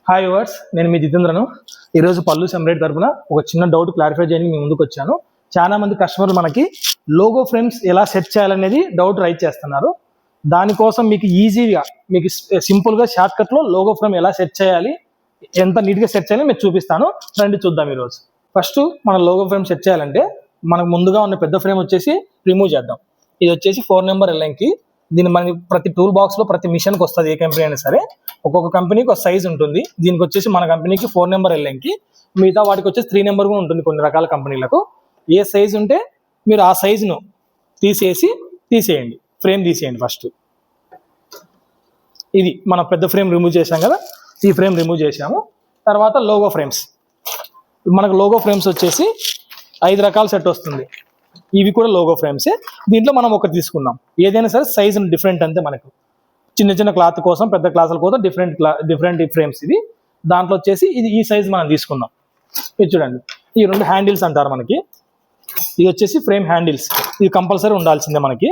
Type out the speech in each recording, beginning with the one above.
Hi verse, నేను మీ జితేంద్రను. ఈరోజు పల్లు సెమరేట్ తరపున ఒక చిన్న డౌట్ క్లారిఫై చేయడానికి మీ ముందుకు వచ్చాను. చాలా మంది కస్టమర్లు మనకి లోగో ఫ్రేమ్స్ ఎలా సెట్ చేయాలనేది డౌట్ రైజ్ చేస్తున్నారు. దానికోసం మీకు ఈజీగా, మీకు సింపుల్గా షార్ట్కట్లో లోగో ఫ్రేమ్ ఎలా సెట్ చేయాలి, ఎంత నీట్గా సెట్ చేయాలి మీకు చూపిస్తాను. రండి చూద్దాం. ఈరోజు ఫస్ట్ మన లోగో ఫ్రేమ్ సెట్ చేయాలంటే మనకు ముందుగా ఉన్న పెద్ద ఫ్రేమ్ వచ్చేసి రిమూవ్ చేద్దాం. ఇది వచ్చేసి 4 నెంబర్ ఎల్ఎంకి. దీన్ని మనకి ప్రతి టూల్ బాక్స్లో ప్రతి మిషన్కి వస్తుంది. ఏ కంపెనీ అయినా సరే ఒక్కొక్క కంపెనీకి ఒక సైజ్ ఉంటుంది. దీనికి వచ్చేసి మన కంపెనీకి 4 నెంబర్ ఎల్ఎంకి, మిగతా వాటికి వచ్చేసి 3 నెంబర్ కూడా ఉంటుంది. కొన్ని రకాల కంపెనీలకు ఏ సైజ్ ఉంటే మీరు ఆ సైజును తీసేయండి, ఫ్రేమ్ తీసేయండి. ఫస్ట్ ఇది మన పెద్ద ఫ్రేమ్ రిమూవ్ చేసాం కదా, ఈ ఫ్రేమ్ రిమూవ్ చేసాము. తర్వాత లోగో ఫ్రేమ్స్. మనకు లోగో ఫ్రేమ్స్ వచ్చేసి 5 రకాల సెట్ వస్తుంది. ఇవి కూడా లోగో ఫ్రేమ్సే. దీంట్లో మనం ఒకటి తీసుకున్నాం. ఏదైనా సరే సైజు డిఫరెంట్ అంతే. మనకు చిన్న చిన్న క్లాత్ కోసం, పెద్ద క్లాసుల కోసం డిఫరెంట్ ఫ్రేమ్స్ ఇవి. దాంట్లో వచ్చేసి ఈ సైజ్ మనం తీసుకుందాం. ఇది చూడండి, ఈ 2 హ్యాండిల్స్ అంటారు మనకి. ఇది వచ్చేసి ఫ్రేమ్ హ్యాండిల్స్. ఇది కంపల్సరీ ఉండాల్సిందే మనకి.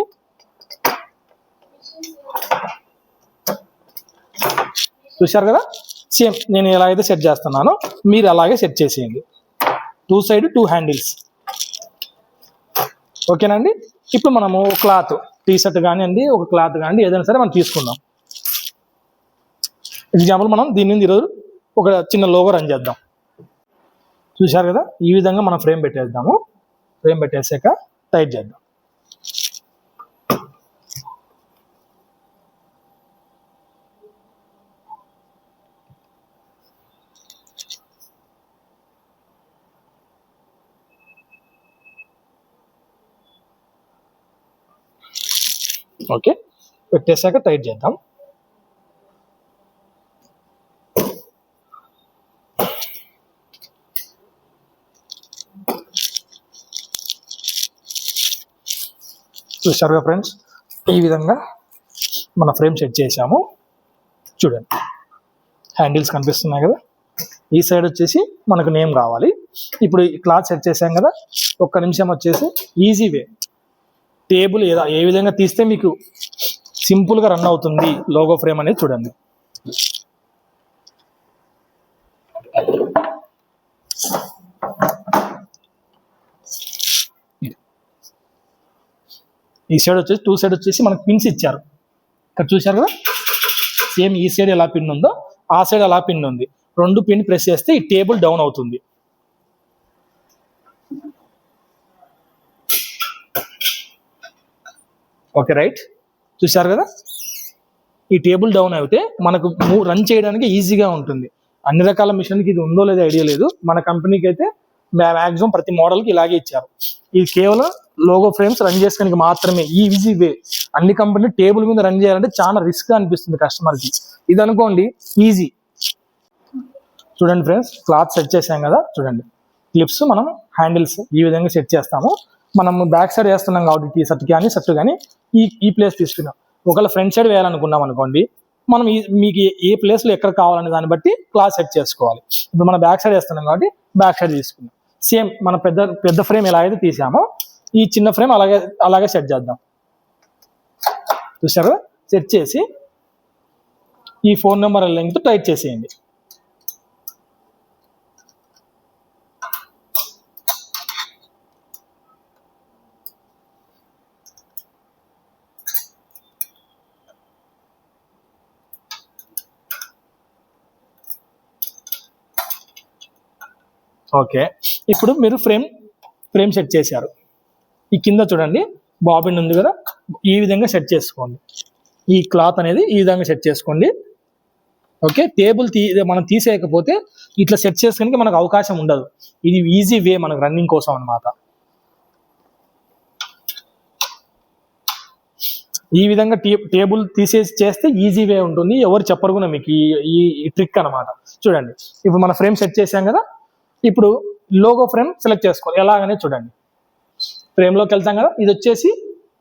చూశారు కదా, సేమ్ నేను ఎలా అయితే సెట్ చేస్తున్నానో మీరు అలాగే సెట్ చేసేయండి. 2 సైడ్ 2 హ్యాండిల్స్. ఓకేనండి. ఇప్పుడు మనము క్లాత్, టీ షర్ట్ కానివ్వండి, ఒక క్లాత్ కానివ్వండి, ఏదైనా సరే మనం తీసుకుందాం. ఎగ్జాంపుల్ మనం దీని మీద ఈరోజు ఒక చిన్న లోగో రన్ చేద్దాం. చూశారు కదా, ఈ విధంగా మనం ఫ్రేమ్ పెట్టేద్దాము. ఫ్రేమ్ పెట్టేసాక టైట్ చేద్దాం. ఓకే, పెట్టేశాక టైట్ చేద్దాం. చూశారుగా ఫ్రెండ్స్, ఈ విధంగా మన ఫ్రేమ్ సెట్ చేసాము. చూడండి, హ్యాండిల్స్ కనిపిస్తున్నాయి కదా. ఈ సైడ్ వచ్చేసి మనకు నేమ్ కావాలి. ఇప్పుడు ఈ క్లాత్ సెట్ చేసాం కదా, ఒక్క నిమిషం వచ్చేసి ఈజీ వే. టేబుల్ ఏ విధంగా తీస్తే మీకు సింపుల్గా రన్ అవుతుంది లోగో ఫ్రేమ్ అనేది చూడండి. ఈ సైడ్ వచ్చేసి 2 సైడ్ వచ్చేసి మనకు పిన్స్ ఇచ్చారు. ఇక్కడ చూశారు కదా, సేమ్ ఈ సైడ్ ఎలా పిన్ ఉందో ఆ సైడ్ అలా పిన్ ఉంది. 2 పిన్ ప్రెస్ చేస్తే ఈ టేబుల్ డౌన్ అవుతుంది. ఓకే రైట్, చూశారు కదా. ఈ టేబుల్ డౌన్ అయితే మనకు రన్ చేయడానికి ఈజీగా ఉంటుంది. అన్ని రకాల మిషన్కి ఇది ఉందో లేదో ఐడియా లేదు. మన కంపెనీకి అయితే మ్యాక్సిమం ప్రతి మోడల్కి ఇలాగే ఇచ్చారు. ఇది కేవలం లోగో ఫ్రేమ్స్ రన్ చేసుకోవడానికి మాత్రమే ఈ ఈజీ వే. అన్ని కంపెనీలు టేబుల్ మీద రన్ చేయాలంటే చాలా రిస్క్ అనిపిస్తుంది కస్టమర్కి. ఇది అనుకోండి ఈజీ. చూడండి ఫ్రెండ్స్, క్లాత్ సెట్ చేసాం కదా. చూడండి, క్లిప్స్ మనం హ్యాండిల్స్ ఈ విధంగా సెట్ చేస్తాము. మనం బ్యాక్ సైడ్ వేస్తున్నాం కాబట్టి టీ షర్ట్ కానీ షర్ట్ కానీ ఈ ప్లేస్ తీసుకున్నాం. ఒకవేళ ఫ్రంట్ సైడ్ వేయాలనుకున్నాం అనుకోండి, మనం మీకు ఏ ప్లేస్లో ఎక్కడ కావాలనే దాన్ని బట్టి క్లాత్ సెట్ చేసుకోవాలి. ఇప్పుడు మనం బ్యాక్ సైడ్ వేస్తున్నాం కాబట్టి బ్యాక్ సైడ్ తీసుకున్నాం. సేమ్ మన పెద్ద ఫ్రేమ్ ఎలా అయితే తీసామో ఈ చిన్న ఫ్రేమ్ అలాగే సెట్ చేద్దాం. చూసారు, సెట్ చేసి ఈ 4 నెంబర్ లెంగ్త్ టైట్ చేసేయండి. ఓకే, ఇప్పుడు మీరు ఫ్రేమ్ సెట్ చేశారు. ఈ కింద చూడండి బాబిన్ ఉంది కదా, ఈ విధంగా సెట్ చేసుకోండి. ఈ క్లాత్ అనేది ఈ విధంగా సెట్ చేసుకోండి. ఓకే, టేబుల్ మనం తీసేయకపోతే ఇట్లా సెట్ చేసుకోవడానికి మనకు అవకాశం ఉండదు. ఇది ఈజీ వే మనకు రన్నింగ్ కోసం అన్నమాట. ఈ విధంగా టేబుల్ తీసేసి చేస్తే ఈజీ వే ఉంటుంది. ఎవరు చెప్పరు కూడా మీకు ఈ ట్రిక్ అనమాట. చూడండి, ఇప్పుడు మన ఫ్రేమ్ సెట్ చేసాం కదా. ఇప్పుడు లోగో ఫ్రేమ్ సెలెక్ట్ చేసుకోవాలి. ఎలాగనే చూడండి, ఫ్రేమ్లోకి వెళ్తాం కదా. ఇది వచ్చేసి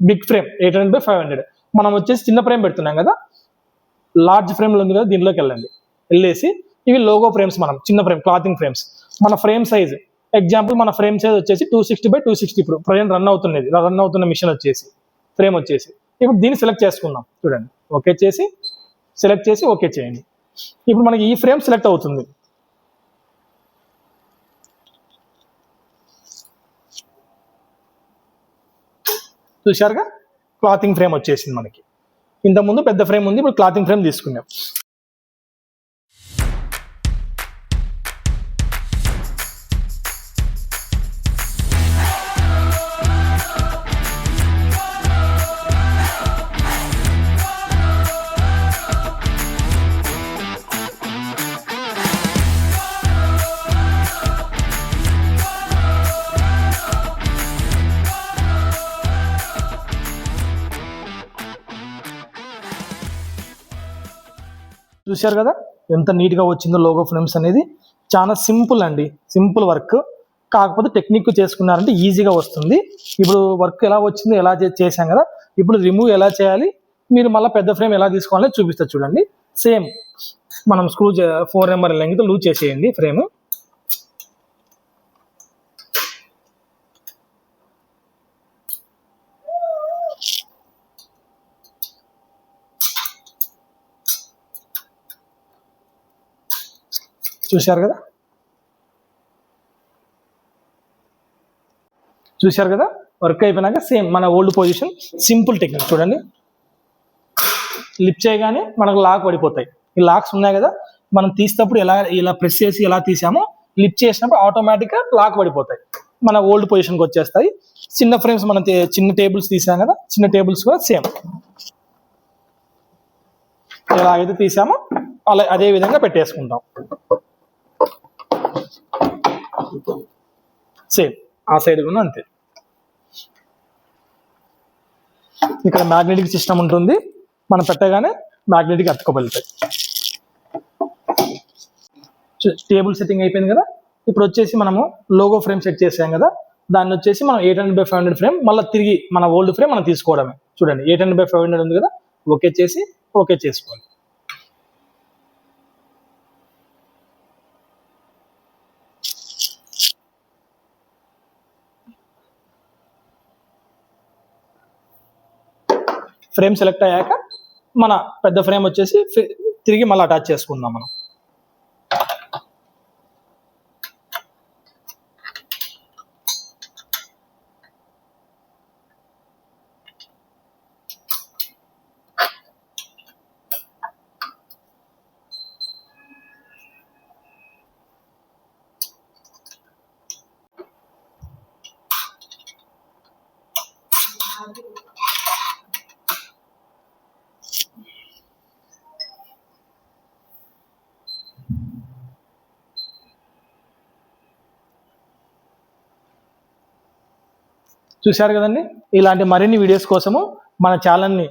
బిగ్ ఫ్రేమ్ 800x500. మనం వచ్చేసి చిన్న ఫ్రేమ్ పెడుతున్నాం కదా, లార్జ్ ఫ్రేమ్లో ఉంది కదా, దీనిలోకి వెళ్ళేసి ఇవి లోగో ఫ్రేమ్స్. మనం చిన్న ఫ్రేమ్ క్లాతింగ్ ఫ్రేమ్స్. మన ఫ్రేమ్ సైజ్ ఎగ్జాంపుల్ మన ఫ్రేమ్ సైజ్ వచ్చేసి 260x260. ఇప్పుడు ఫ్రేమ్ రన్ అవుతున్న మిషన్ వచ్చేసి ఫ్రేమ్ వచ్చేసి ఇప్పుడు దీన్ని సెలెక్ట్ చేసుకుందాం. చూడండి, ఓకే చేసి సెలెక్ట్ చేసి ఓకే చేయండి. ఇప్పుడు మనకి ఈ ఫ్రేమ్ సెలెక్ట్ అవుతుంది. చూశారుగా, క్లాతింగ్ ఫ్రేమ్ వచ్చేసింది మనకి. ఇంతకుముందు పెద్ద ఫ్రేమ్ ఉంది, ఇప్పుడు క్లాతింగ్ ఫ్రేమ్ తీసుకున్నాం. చూశారు కదా ఎంత నీట్గా వచ్చిందో లోగో ఫ్రేమ్స్ అనేది. చాలా సింపుల్ అండి, సింపుల్ వర్క్. కాకపోతే టెక్నిక్ చేసుకున్నారంటే ఈజీగా వస్తుంది. ఇప్పుడు వర్క్ ఎలా వచ్చిందో ఎలా చేశాం కదా, ఇప్పుడు రిమూవ్ ఎలా చేయాలి, మీరు మళ్ళీ పెద్ద ఫ్రేమ్ ఎలా తీసుకోవాలని చూపిస్తారు చూడండి. సేమ్ మనం 4 నెంబర్ లెంగ్త్ లూజ్ చేసేయండి ఫ్రేమ్. చూశారు కదా వర్క్ అయిపోయినాక సేమ్ మన ఓల్డ్ పొజిషన్, సింపుల్ టెక్నిక్ చూడండి. లిఫ్ట్ చేయగానే మనకు లాక్ పడిపోతాయి. ఈ లాక్స్ ఉన్నాయి కదా, మనం తీసేటప్పుడు ఇలా ప్రెస్ చేసి ఎలా తీసామో లిఫ్ట్ చేసినప్పుడు ఆటోమేటిక్గా లాక్ పడిపోతాయి, మన ఓల్డ్ పొజిషన్కి వచ్చేస్తాయి. చిన్న ఫ్రేమ్స్ మనం చిన్న టేబుల్స్ తీసాం కదా, చిన్న టేబుల్స్ కూడా సేమ్ ఎలాగైతే తీసామో అదే విధంగా పెట్టేసుకుంటాం. సేమ్ ఆ సైడ్ కూడా అంతే. ఇక్కడ మ్యాగ్నెటిక్ సిస్టమ్ ఉంటుంది, మనం పెట్టగానే మ్యాగ్నెటిక్ అతుక్కోబెళ్తాయి. టేబుల్ సెట్టింగ్ అయిపోయింది కదా. ఇప్పుడు వచ్చేసి మనము లోగో ఫ్రేమ్ సెట్ చేసాం కదా, దాన్ని వచ్చేసి మనం 800x500 ఫ్రేమ్ మళ్ళీ తిరిగి మన ఓల్డ్ ఫ్రేమ్ మనం తీసుకోవడమే. చూడండి 800x500 ఉంది కదా, ఓకే చేసుకోండి. ఫ్రేమ్ సెలెక్ట్ అయ్యాక మన పెద్ద ఫ్రేమ్ వచ్చేసి తిరిగి మళ్ళీ అటాచ్ చేసుకుందాం మనం. చూశారు కదండి, ఇలాంటి మరిన్ని వీడియోస్ కోసము మన ఛానల్ని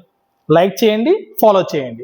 లైక్ చేయండి, ఫాలో చేయండి.